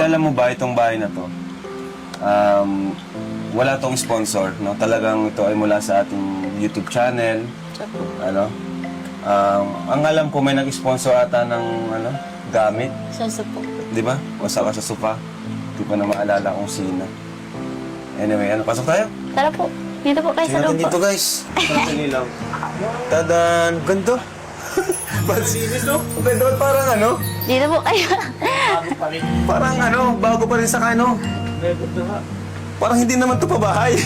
alam mo ba itong bahay na to? Wala tong sponsor, no? Talagang ito ay mula sa ating YouTube channel. Ano? Ang alam ko may nag-sponsor ata ng ano, gamit. Sa supo. Di ba? Basta ka sa sofa. Di pa na maalala kung sino. Anyway, ano, pasok tayo? Tara po. Dito po kayo sa Tingnan loob natin po. dito, guys. Parang sinilaw. Tadan! Ganda! Pansinis, no? Ganda, parang ano? Dito po kayo. Parang ano, bago pa rin sa kano. Parang hindi naman to pa bahay.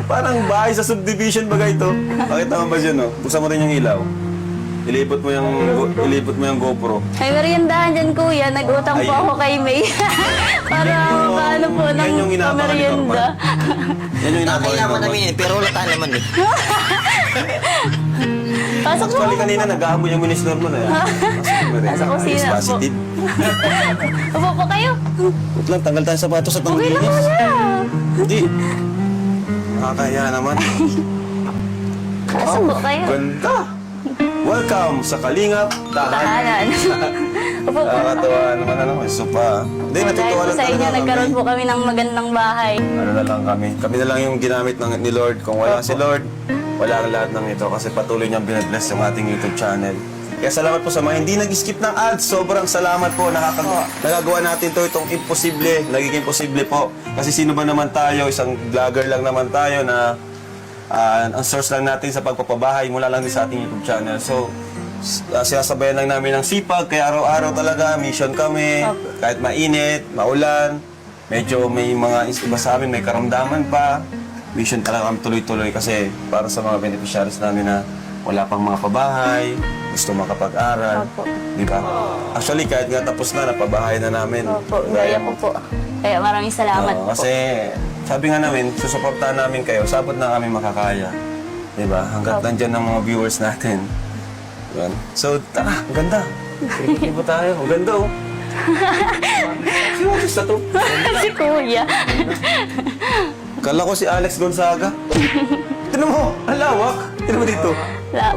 Parang bahay sa subdivision baga ito. Bakit naman ba dyan, no? Buksan mo rin yung ilaw. Ilipot mo yung GoPro. May meriendahan dyan, kuya. Nag-utang po Ayun. ako kay May. Para paano po Yan yung ng inaabangan ni merienda. Yan yung Nakailangan inabangan namin eh, pero wala tayo naman eh. Pasok po. Actually, kanina nag-aamoy yung minister mo na yan. Nasa kusina po. Positive. Upo po kayo. Wait lang, tanggal tayo sapatos at Okay lang nanglinis. kuya. Hindi. Nakakaya naman. Pasok po kayo. Ganda! Welcome sa Kalingap Tahanan. Tahanan. Upo po. Nakakatawa naman ano, may sopa. Hindi, Dahil natutuwa po lang sa inyo, talaga nagkaroon kami. po kami ng magandang bahay. Ano na lang kami. Kami na lang yung ginamit ni Lord. Kung wala si Lord, wala ang lahat ng ito. Kasi patuloy niyang binabless yung ating YouTube channel. Kaya salamat po sa mga hindi nag-skip ng ads. Sobrang salamat po. Nagagawa natin to itong imposible. Nagiging posible po. Kasi sino ba naman tayo? Isang vlogger lang naman tayo na ang source lang natin sa pagpapabahay mula lang din sa ating YouTube channel. So, sinasabayan lang namin ng sipag. Kaya araw-araw talaga, mission kami. Kahit mainit, maulan. Medyo may mga iba sa amin, may karamdaman pa. Mission talaga kami tuloy-tuloy kasi para sa mga beneficiaries namin na wala pang mga pabahay, gusto makapag-aral. Opo. Di ba? Actually, kahit nga tapos na, napabahay na namin. Opo, gaya po po. Kaya maraming salamat Oo, po. kasi sabi nga namin, susuportahan namin kayo, sabot na kami makakaya. Di ba? Hanggat nandyan ng mga viewers natin. Yan. So, tara, ang ganda. Ikot-ikot tayo. Ang ganda, oh. Sino gusto to? Si kuya. Kala ko si Alex Gonzaga. Tignan mo, ang lawak. Tignan mo dito.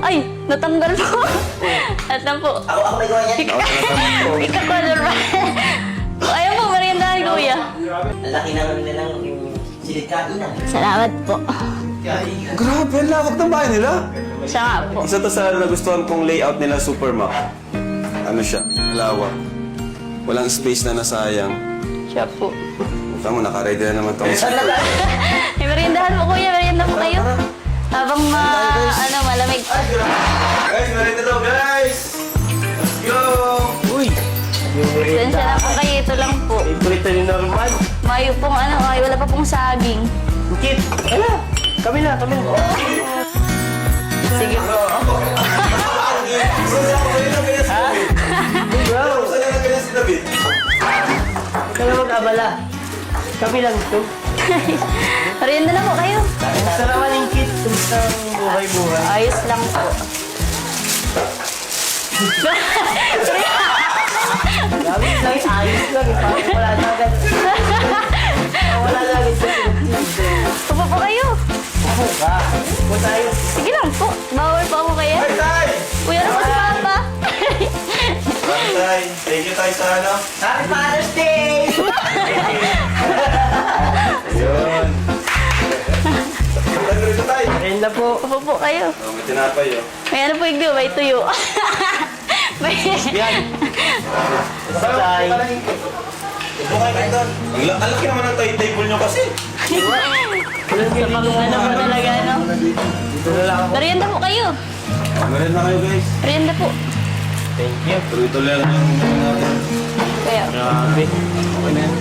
Ay, natanggal po. At lang po. Ako may gawa yan. Ika-color ba? Ayaw po, meriendahan kuya. Ang laki naman nilang silikainan. Salamat po. Grabe, ang lawak ng bahay nila. Siya nga po. Isa to sa nagustuhan kong layout nila, Supermac. Ano siya? Lawak. Walang space na nasayang. Siya po. Buta mo, nakaready na naman itong May meriendahan po kuya, merienda po kayo. Habang malamig. Guys, narito daw, guys! Let's go! Uy! Sensya na po kayo, ito lang po. Favorite ni Norman. Mayo pong wala pa pong saging. Kit, ala, kami na. Sige po. Saan ako kanina kaya si David? Bro, Saan na kaya si David? huwag ka na mag-abala. Kami lang ito. Merienda na po kayo. Kumusta naman yung Kit? Kumusta ang buhay-buhay? Ayos lang po. Gamit lang, ayos lang. Parang wala na agad. Wala na agad sa Upo po kayo. Ako ka. Upo tayo. Sige lang po. Bawal pa ako kaya. Hi, Tay! Kuya na po si Papa. Hi, Tay! Thank you, Tay, sa ano? Happy Father's Day! Yun. Saan rito, Tay? Ayun na po. Upo po kayo. Oh, may tinapay, oh. May ano po igdo, may tuyo. May... Yan. Basta tayo. Okay, kayo doon. Ang laki naman ng table nyo kasi. Sa mga ano po talaga, no? Dito na lang ako. Merienda po kayo. Meron na kayo, guys. Merienda po. Thank you. Tuloy-tuloy lang yung natin. Kaya, Grabe. Okay na yan.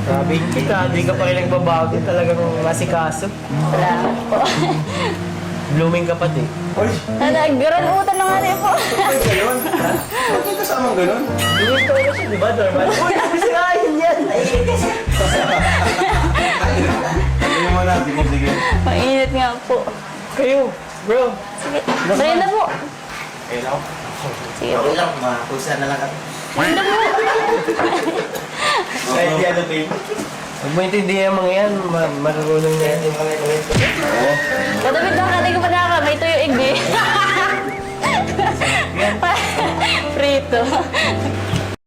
Grabe, Kit, hindi ka pa rin nagbabago. Talagang masikaso. salamat po. Blooming ka pa din. Uy! Nag-graduutan na nga rin po. Ay, gayon? Ba't may kasamang ganon? Blooming ka ulit siya, di ba, Norman? Uy, sirahin yan! Ano mo na? Sige. Mainit nga po. Kayo, bro. Sige, merienda po. Ayun ako. Sige po. Okay lang, makusa na lang kami. Merienda po. Kahit di ano, babe. Huwag mo intindihan yung mga yan, marunong na yan. Kadamit lang kati ko pa na may tuyo igdi. Prito.